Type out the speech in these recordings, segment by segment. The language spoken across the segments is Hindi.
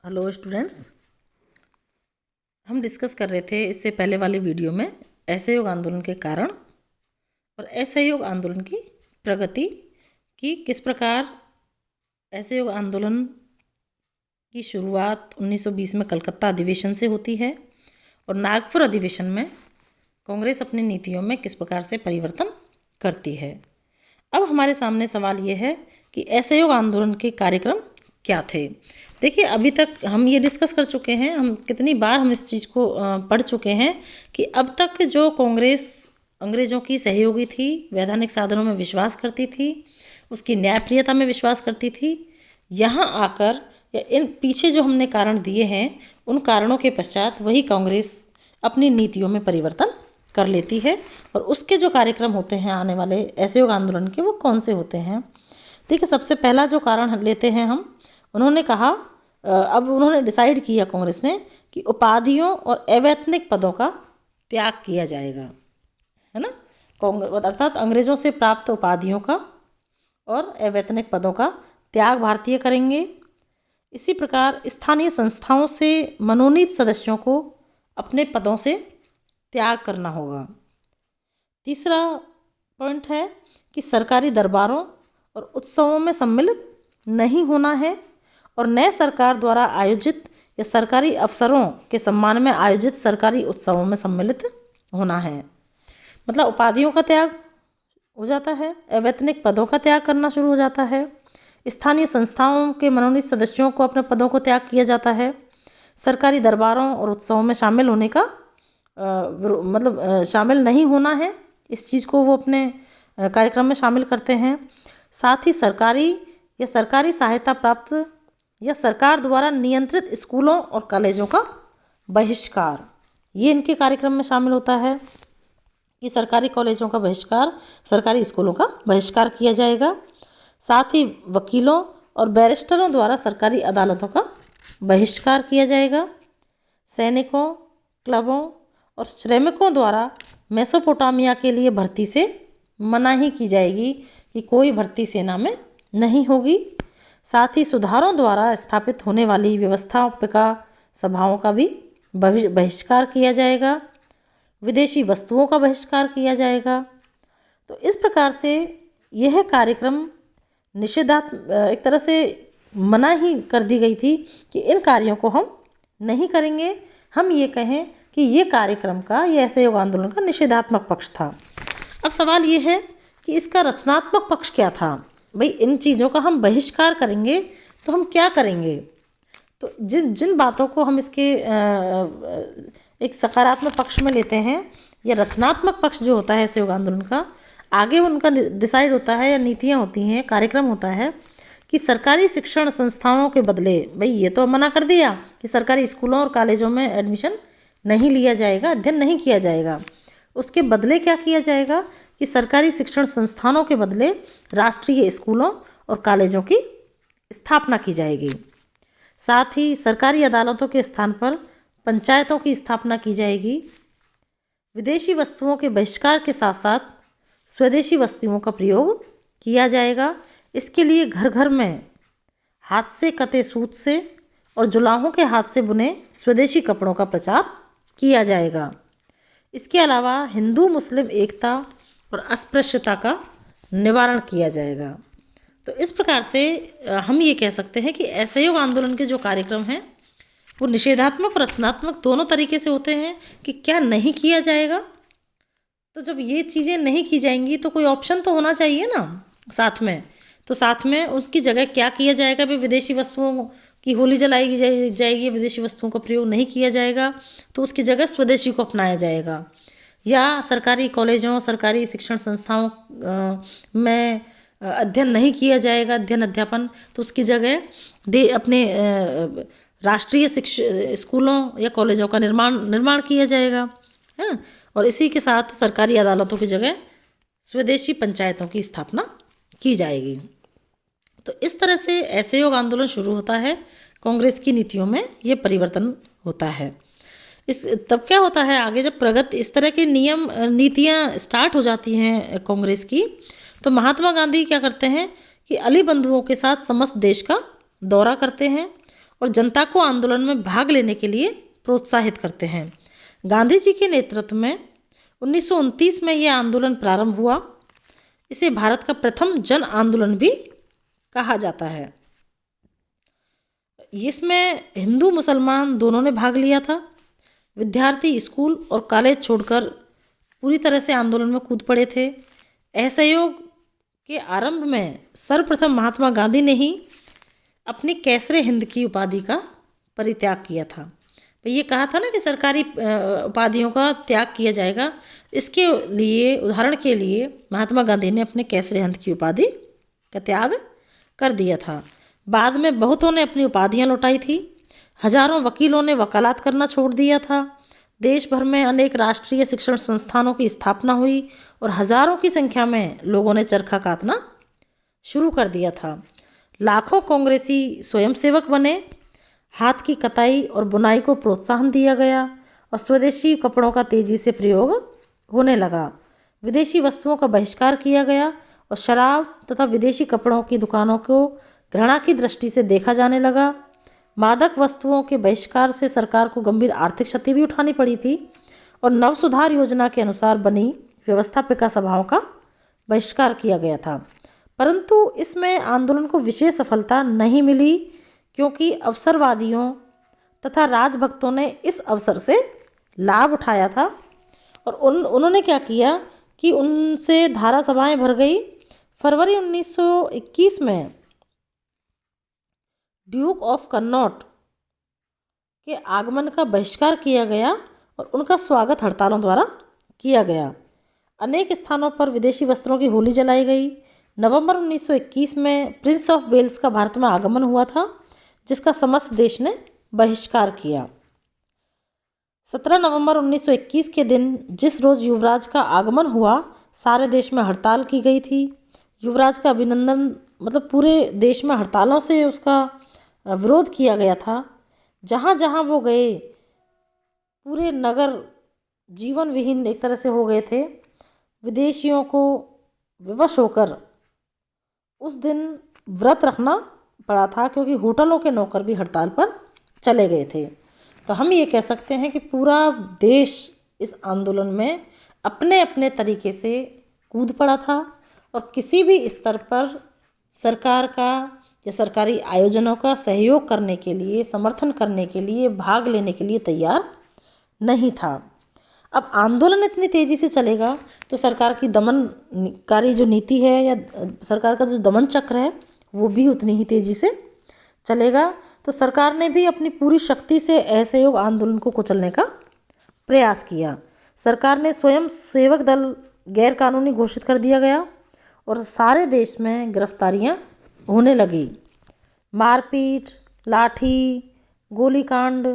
हेलो स्टूडेंट्स, हम डिस्कस कर रहे थे इससे पहले वाली वीडियो में असहयोग आंदोलन के कारण और असहयोग आंदोलन की प्रगति की किस प्रकार असहयोग आंदोलन की शुरुआत 1920 में कलकत्ता अधिवेशन से होती है और नागपुर अधिवेशन में कांग्रेस अपनी नीतियों में किस प्रकार से परिवर्तन करती है। अब हमारे सामने सवाल ये है कि असहयोग आंदोलन के कार्यक्रम क्या थे। देखिए, अभी तक हम ये डिस्कस कर चुके हैं, हम कितनी बार हम इस चीज़ को पढ़ चुके हैं कि अब तक जो कांग्रेस अंग्रेज़ों की सहयोगी थी, वैधानिक साधनों में विश्वास करती थी, उसकी न्यायप्रियता में विश्वास करती थी। यहाँ आकर या इन पीछे जो हमने कारण दिए हैं, उन कारणों के पश्चात वही कांग्रेस अपनी नीतियों में परिवर्तन कर लेती है और उसके जो कार्यक्रम होते हैं आने वाले असहयोग आंदोलन के, वो कौन से होते हैं। देखिए, सबसे पहला जो कारण लेते हैं हम, उन्होंने कहा, अब उन्होंने डिसाइड किया कांग्रेस ने कि उपाधियों और अवैतनिक पदों का त्याग किया जाएगा, है ना। कांग्रेस अर्थात अंग्रेज़ों से प्राप्त उपाधियों का और अवैतनिक पदों का त्याग भारतीय करेंगे। इसी प्रकार स्थानीय संस्थाओं से मनोनीत सदस्यों को अपने पदों से त्याग करना होगा। तीसरा पॉइंट है कि सरकारी दरबारों और उत्सवों में सम्मिलित नहीं होना है और नए सरकार द्वारा आयोजित या सरकारी अफसरों के सम्मान में आयोजित सरकारी उत्सवों में सम्मिलित होना है। मतलब उपाधियों का त्याग हो जाता है, अवैतनिक पदों का त्याग करना शुरू हो जाता है, स्थानीय संस्थाओं के मनोनीत सदस्यों को अपने पदों को त्याग किया जाता है, सरकारी दरबारों और उत्सवों में शामिल होने का शामिल नहीं होना है, इस चीज़ को वो अपने कार्यक्रम में शामिल करते हैं। साथ ही सरकारी या सरकारी सहायता प्राप्त या सरकार द्वारा नियंत्रित स्कूलों और कॉलेजों का बहिष्कार, ये इनके कार्यक्रम में शामिल होता है कि सरकारी कॉलेजों का बहिष्कार, सरकारी स्कूलों का बहिष्कार किया जाएगा। साथ ही वकीलों और बैरिस्टरों द्वारा सरकारी अदालतों का बहिष्कार किया जाएगा। सैनिकों, क्लबों और श्रमिकों द्वारा मेसोपोटामिया के लिए भर्ती से मनाही की जाएगी कि कोई भर्ती सेना में नहीं होगी। साथ ही सुधारों द्वारा स्थापित होने वाली व्यवस्थापिका सभाओं का भी बहिष्कार किया जाएगा। विदेशी वस्तुओं का बहिष्कार किया जाएगा। तो इस प्रकार से यह कार्यक्रम निषेधात्मक, एक तरह से मनाही कर दी गई थी कि इन कार्यों को हम नहीं करेंगे। हम ये कहें कि ये कार्यक्रम का, ये असहयोग आंदोलन का निषेधात्मक पक्ष था। अब सवाल ये है कि इसका रचनात्मक पक्ष क्या था। भाई, इन चीज़ों का हम बहिष्कार करेंगे तो हम क्या करेंगे। तो जिन जिन बातों को हम इसके एक सकारात्मक पक्ष में लेते हैं, या रचनात्मक पक्ष जो होता है असहयोग आंदोलन का, आगे उनका डिसाइड होता है या नीतियाँ होती हैं, कार्यक्रम होता है कि सरकारी शिक्षण संस्थानों के बदले, भाई ये तो मना कर दिया कि सरकारी स्कूलों और कॉलेजों में एडमिशन नहीं लिया जाएगा, अध्ययन नहीं किया जाएगा। उसके बदले क्या किया जाएगा कि सरकारी शिक्षण संस्थानों के बदले राष्ट्रीय स्कूलों और कॉलेजों की स्थापना की जाएगी। साथ ही सरकारी अदालतों के स्थान पर पंचायतों की स्थापना की जाएगी। विदेशी वस्तुओं के बहिष्कार के साथ साथ स्वदेशी वस्तुओं का प्रयोग किया जाएगा। इसके लिए घर घर में हाथ से कते सूत से और जुलाहों के हाथ से बुने स्वदेशी कपड़ों का प्रचार किया जाएगा। इसके अलावा हिंदू मुस्लिम एकता और अस्पृश्यता का निवारण किया जाएगा। तो इस प्रकार से हम ये कह सकते हैं कि असहयोग आंदोलन के जो कार्यक्रम हैं वो निषेधात्मक और रचनात्मक दोनों तरीके से होते हैं कि क्या नहीं किया जाएगा। तो जब ये चीज़ें नहीं की जाएंगी तो कोई ऑप्शन तो होना चाहिए ना साथ में। तो साथ में उसकी जगह क्या किया जाएगा, भी विदेशी वस्तुओं की होली जलाई जाएगी, विदेशी वस्तुओं का प्रयोग नहीं किया जाएगा, तो उसकी जगह स्वदेशी को अपनाया जाएगा। या सरकारी कॉलेजों, सरकारी शिक्षण संस्थाओं में अध्ययन नहीं किया जाएगा, अध्ययन अध्यापन, तो उसकी जगह अपने राष्ट्रीय स्कूलों या कॉलेजों का निर्माण किया जाएगा, है। और इसी के साथ सरकारी अदालतों की जगह स्वदेशी पंचायतों की स्थापना की जाएगी। तो इस तरह से असहयोग आंदोलन शुरू होता है, कांग्रेस की नीतियों में ये परिवर्तन होता है। तब क्या होता है आगे, जब प्रगति इस तरह के नीतियाँ स्टार्ट हो जाती हैं कांग्रेस की, तो महात्मा गांधी क्या करते हैं कि अली बंधुओं के साथ समस्त देश का दौरा करते हैं और जनता को आंदोलन में भाग लेने के लिए प्रोत्साहित करते हैं। गांधी जी के नेतृत्व में 1929 में यह आंदोलन प्रारंभ हुआ। इसे भारत का प्रथम जन आंदोलन भी कहा जाता है। इसमें हिंदू मुसलमान दोनों ने भाग लिया था। विद्यार्थी स्कूल और कॉलेज छोड़कर पूरी तरह से आंदोलन में कूद पड़े थे। असहयोग के आरंभ में सर्वप्रथम महात्मा गांधी ने ही अपनी कैसरे हिंद की उपाधि का परित्याग किया था। तो ये कहा था ना कि सरकारी उपाधियों का त्याग किया जाएगा। इसके लिए उदाहरण के लिए महात्मा गांधी ने अपने कैसरे हिंद की उपाधि का त्याग कर दिया था। बाद में बहुतों ने अपनी उपाधियां लौटाई थी। हजारों वकीलों ने वकालत करना छोड़ दिया था। देश भर में अनेक राष्ट्रीय शिक्षण संस्थानों की स्थापना हुई और हजारों की संख्या में लोगों ने चरखा कातना शुरू कर दिया था। लाखों कांग्रेसी स्वयंसेवक बने। हाथ की कताई और बुनाई को प्रोत्साहन दिया गया और स्वदेशी कपड़ों का तेजी से प्रयोग होने लगा। विदेशी वस्तुओं का बहिष्कार किया गया और शराब तथा विदेशी कपड़ों की दुकानों को घृणा की दृष्टि से देखा जाने लगा। मादक वस्तुओं के बहिष्कार से सरकार को गंभीर आर्थिक क्षति भी उठानी पड़ी थी और नव सुधार योजना के अनुसार बनी व्यवस्थापिका सभाओं का बहिष्कार किया गया था। परंतु इसमें आंदोलन को विशेष सफलता नहीं मिली, क्योंकि अवसरवादियों तथा राजभक्तों ने इस अवसर से लाभ उठाया था और उन्होंने क्या किया कि उनसे धारा सभाएं भर गई। फरवरी 1921 में ड्यूक ऑफ कन्नौज के आगमन का बहिष्कार किया गया और उनका स्वागत हड़तालों द्वारा किया गया। अनेक स्थानों पर विदेशी वस्त्रों की होली जलाई गई। नवंबर 1921 में प्रिंस ऑफ वेल्स का भारत में आगमन हुआ था, जिसका समस्त देश ने बहिष्कार किया। 17 नवंबर 1921 के दिन, जिस रोज युवराज का आगमन हुआ, सारे देश में हड़ताल की गई थी। युवराज का अभिनंदन पूरे देश में हड़तालों से उसका विरोध किया गया था। जहाँ जहाँ वो गए पूरे नगर जीवन विहीन एक तरह से हो गए थे। विदेशियों को विवश होकर उस दिन व्रत रखना पड़ा था, क्योंकि होटलों के नौकर भी हड़ताल पर चले गए थे। तो हम ये कह सकते हैं कि पूरा देश इस आंदोलन में अपने अपने तरीके से कूद पड़ा था और किसी भी स्तर पर सरकार का या सरकारी आयोजनों का सहयोग करने के लिए, समर्थन करने के लिए, भाग लेने के लिए तैयार नहीं था। अब आंदोलन इतनी तेज़ी से चलेगा तो सरकार की दमनकारी जो नीति है या सरकार का जो दमन चक्र है वो भी उतनी ही तेज़ी से चलेगा। तो सरकार ने भी अपनी पूरी शक्ति से असहयोग आंदोलन को कुचलने का प्रयास किया। सरकार ने स्वयं सेवक दल गैर कानूनी घोषित कर दिया गया और सारे देश में गिरफ्तारियां होने लगी। मारपीट, लाठी, गोलीकांड,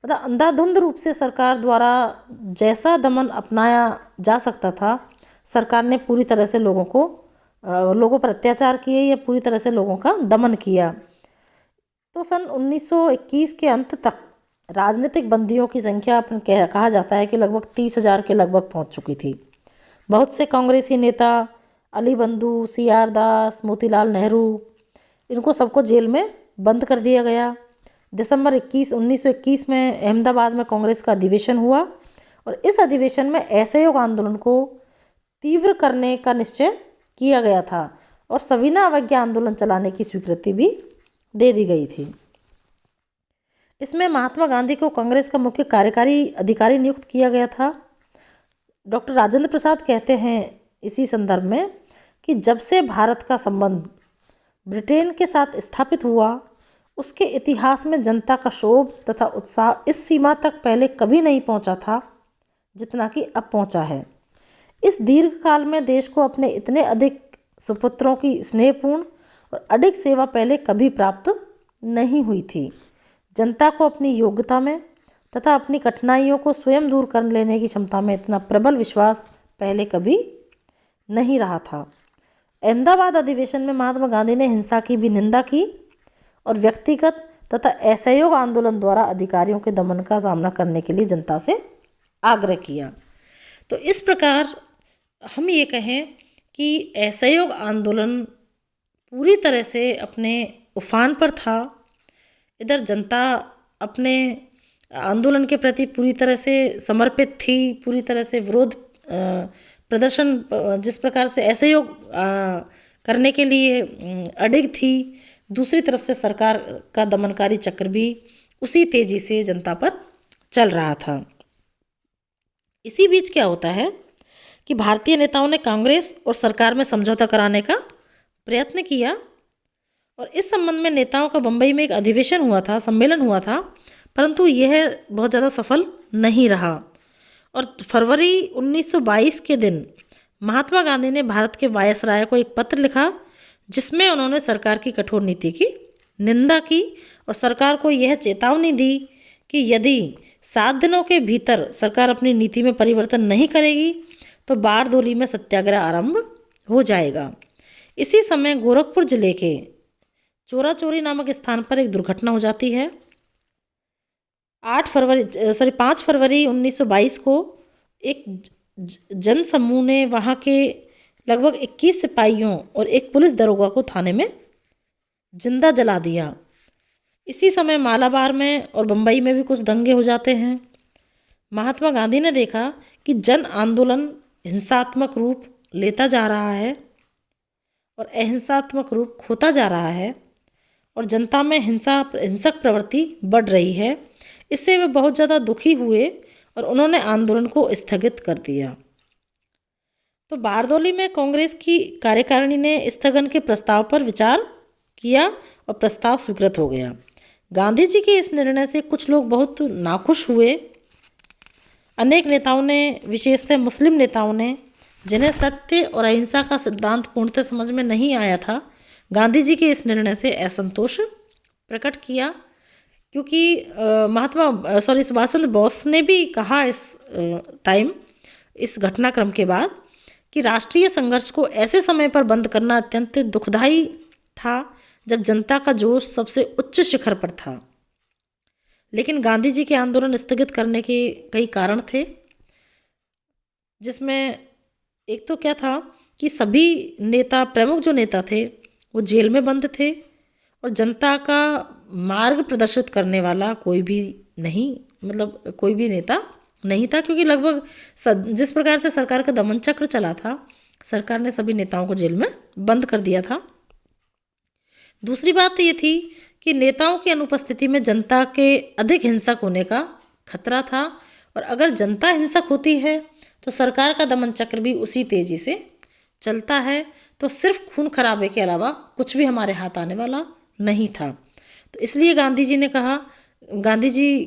अंधाधुंध रूप से सरकार द्वारा जैसा दमन अपनाया जा सकता था, सरकार ने पूरी तरह से लोगों पर अत्याचार किए या पूरी तरह से लोगों का दमन किया। तो सन 1921 के अंत तक राजनीतिक बंदियों की संख्या कहा जाता है कि लगभग 30,000 के लगभग पहुंच चुकी थी। बहुत से कांग्रेसी नेता, अली बंधु, CR दास, मोतीलाल नेहरू, इनको सबको जेल में बंद कर दिया गया। दिसंबर 1921 में अहमदाबाद में कांग्रेस का अधिवेशन हुआ और इस अधिवेशन में असहयोग आंदोलन को तीव्र करने का निश्चय किया गया था और सविनय अवज्ञा आंदोलन चलाने की स्वीकृति भी दे दी गई थी। इसमें महात्मा गांधी को कांग्रेस का मुख्य कार्यकारी अधिकारी नियुक्त किया गया था। डॉक्टर राजेंद्र प्रसाद कहते हैं इसी संदर्भ में कि जब से भारत का संबंध ब्रिटेन के साथ स्थापित हुआ, उसके इतिहास में जनता का क्षोभ तथा उत्साह इस सीमा तक पहले कभी नहीं पहुंचा था जितना कि अब पहुंचा है। इस दीर्घ काल में देश को अपने इतने अधिक सुपुत्रों की स्नेहपूर्ण और अडिग सेवा पहले कभी प्राप्त नहीं हुई थी। जनता को अपनी योग्यता में तथा अपनी कठिनाइयों को स्वयं दूर कर लेने की क्षमता में इतना प्रबल विश्वास पहले कभी नहीं रहा था। अहमदाबाद अधिवेशन में महात्मा गांधी ने हिंसा की भी निंदा की और व्यक्तिगत तथा असहयोग आंदोलन द्वारा अधिकारियों के दमन का सामना करने के लिए जनता से आग्रह किया। तो इस प्रकार हम ये कहें कि असहयोग आंदोलन पूरी तरह से अपने उफान पर था। इधर जनता अपने आंदोलन के प्रति पूरी तरह से समर्पित थी, पूरी तरह से विरोध प्रदर्शन जिस प्रकार से असहयोग करने के लिए अडिग थी, दूसरी तरफ से सरकार का दमनकारी चक्र भी उसी तेजी से जनता पर चल रहा था। इसी बीच क्या होता है कि भारतीय नेताओं ने कांग्रेस और सरकार में समझौता कराने का प्रयत्न किया और इस संबंध में नेताओं का बम्बई में एक अधिवेशन हुआ था, सम्मेलन हुआ था, परंतु यह बहुत ज़्यादा सफल नहीं रहा। और फरवरी 1922 के दिन महात्मा गांधी ने भारत के वायसराय को एक पत्र लिखा जिसमें उन्होंने सरकार की कठोर नीति की निंदा की और सरकार को यह चेतावनी दी कि यदि 7 दिनों के भीतर सरकार अपनी नीति में परिवर्तन नहीं करेगी तो बारदोली में सत्याग्रह आरंभ हो जाएगा। इसी समय गोरखपुर जिले के चोरा चोरी नामक स्थान पर एक दुर्घटना हो जाती है। 5 फरवरी 1922 को एक जन समूह ने वहाँ के लगभग 21 सिपाहियों और एक पुलिस दरोगा को थाने में जिंदा जला दिया। इसी समय मालाबार में और बम्बई में भी कुछ दंगे हो जाते हैं। महात्मा गांधी ने देखा कि जन आंदोलन हिंसात्मक रूप लेता जा रहा है और अहिंसात्मक रूप खोता जा रहा है और जनता में हिंसक प्रवृत्ति बढ़ रही है। इससे वे बहुत ज़्यादा दुखी हुए और उन्होंने आंदोलन को स्थगित कर दिया। तो बारदोली में कांग्रेस की कार्यकारिणी ने स्थगन के प्रस्ताव पर विचार किया और प्रस्ताव स्वीकृत हो गया। गांधी जी के इस निर्णय से कुछ लोग बहुत नाखुश हुए। अनेक नेताओं ने, विशेषतः मुस्लिम नेताओं ने, जिन्हें सत्य और अहिंसा का सिद्धांत पूर्णतः समझ में नहीं आया था, गांधी जी के इस निर्णय से असंतोष प्रकट किया। क्योंकि सुभाष चंद्र बोस ने भी कहा इस घटनाक्रम के बाद कि राष्ट्रीय संघर्ष को ऐसे समय पर बंद करना अत्यंत दुखदायी था जब जनता का जोश सबसे उच्च शिखर पर था। लेकिन गांधी जी के आंदोलन स्थगित करने के कई कारण थे, जिसमें एक तो क्या था कि सभी नेता, प्रमुख जो नेता थे, वो जेल में बंद थे और जनता का मार्ग प्रदर्शित करने वाला कोई भी नेता नहीं था। क्योंकि लगभग जिस प्रकार से सरकार का दमन चक्र चला था, सरकार ने सभी नेताओं को जेल में बंद कर दिया था। दूसरी बात ये थी कि नेताओं की अनुपस्थिति में जनता के अधिक हिंसक होने का खतरा था और अगर जनता हिंसक होती है तो सरकार का दमन चक्र भी उसी तेजी से चलता है। तो सिर्फ खून खराबे के अलावा कुछ भी हमारे हाथ आने वाला नहीं था। तो इसलिए गांधी जी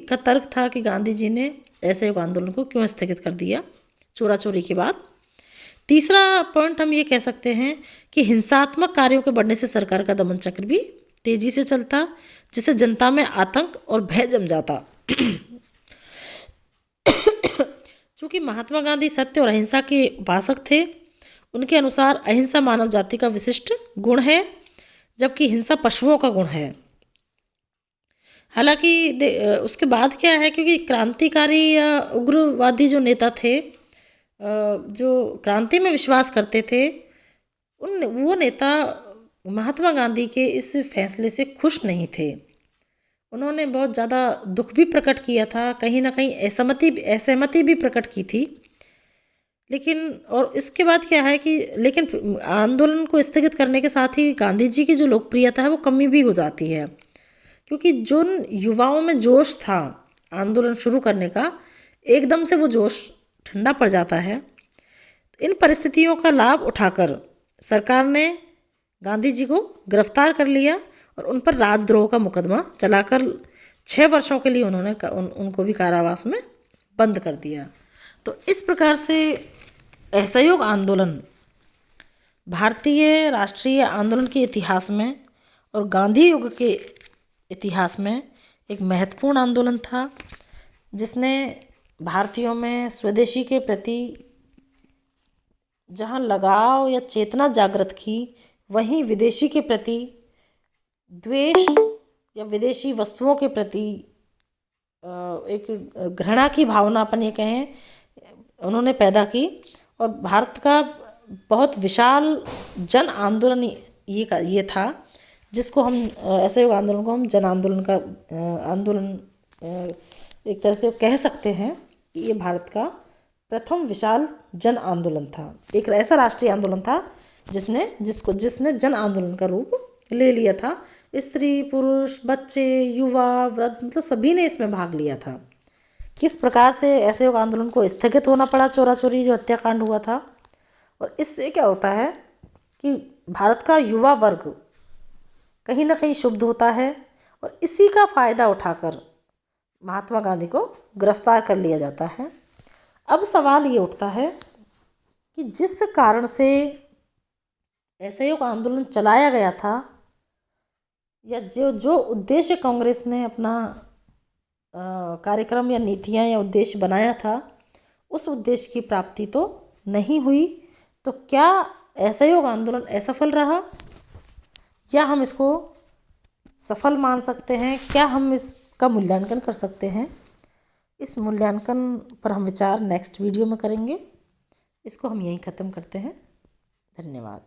का तर्क था कि गांधी जी ने असहयोग आंदोलन को क्यों स्थगित कर दिया चोरा चोरी के बाद। तीसरा पॉइंट हम ये कह सकते हैं कि हिंसात्मक कार्यों के बढ़ने से सरकार का दमन चक्र भी तेजी से चलता, जिससे जनता में आतंक और भय जम जाता। चूँकि महात्मा गांधी सत्य और अहिंसा के उपासक थे, उनके अनुसार अहिंसा मानव जाति का विशिष्ट गुण है, जबकि हिंसा पशुओं का गुण है। हालांकि उसके बाद क्या है, क्योंकि क्रांतिकारी या उग्रवादी जो नेता थे, जो क्रांति में विश्वास करते थे, वो नेता महात्मा गांधी के इस फैसले से खुश नहीं थे। उन्होंने बहुत ज़्यादा दुख भी प्रकट किया था, कहीं ना कहीं असहमति भी प्रकट की थी। लेकिन और इसके बाद क्या है कि लेकिन आंदोलन को स्थगित करने के साथ ही गांधी जी की जो लोकप्रियता है वो कमी भी हो जाती है, क्योंकि जो युवाओं में जोश था आंदोलन शुरू करने का, एकदम से वो जोश ठंडा पड़ जाता है। इन परिस्थितियों का लाभ उठाकर सरकार ने गांधी जी को गिरफ्तार कर लिया और उन पर राजद्रोह का मुकदमा चलाकर 6 वर्षों के लिए उनको भी कारावास में बंद कर दिया। तो इस प्रकार से असहयोग आंदोलन भारतीय राष्ट्रीय आंदोलन के इतिहास में और गांधी युग के इतिहास में एक महत्वपूर्ण आंदोलन था, जिसने भारतीयों में स्वदेशी के प्रति जहाँ लगाव या चेतना जागृत की, वहीं विदेशी के प्रति द्वेष या विदेशी वस्तुओं के प्रति एक घृणा की भावना अपन ये कहें उन्होंने पैदा की। और भारत का बहुत विशाल जन आंदोलन ये था, जिसको हम असहयोग आंदोलन को हम जन आंदोलन का आंदोलन एक तरह से कह सकते हैं कि ये भारत का प्रथम विशाल जन आंदोलन था। एक ऐसा राष्ट्रीय आंदोलन था जिसने जन आंदोलन का रूप ले लिया था। स्त्री पुरुष बच्चे युवा वृद्ध मतलब सभी ने इसमें भाग लिया था। किस प्रकार से असहयोग आंदोलन को स्थगित होना पड़ा, चोरा चोरी जो हत्याकांड हुआ था। और इससे क्या होता है कि भारत का युवा वर्ग कहीं ना कहीं शुद्ध होता है और इसी का फ़ायदा उठाकर महात्मा गांधी को गिरफ्तार कर लिया जाता है। अब सवाल ये उठता है कि जिस कारण से असहयोग आंदोलन चलाया गया था या जो उद्देश्य कांग्रेस ने अपना कार्यक्रम या नीतियां या उद्देश्य बनाया था, उस उद्देश्य की प्राप्ति तो नहीं हुई। तो क्या असहयोग आंदोलन असफल रहा या हम इसको सफल मान सकते हैं? क्या हम इसका मूल्यांकन कर सकते हैं? इस मूल्यांकन पर हम विचार नेक्स्ट वीडियो में करेंगे। इसको हम यहीं ख़त्म करते हैं। धन्यवाद।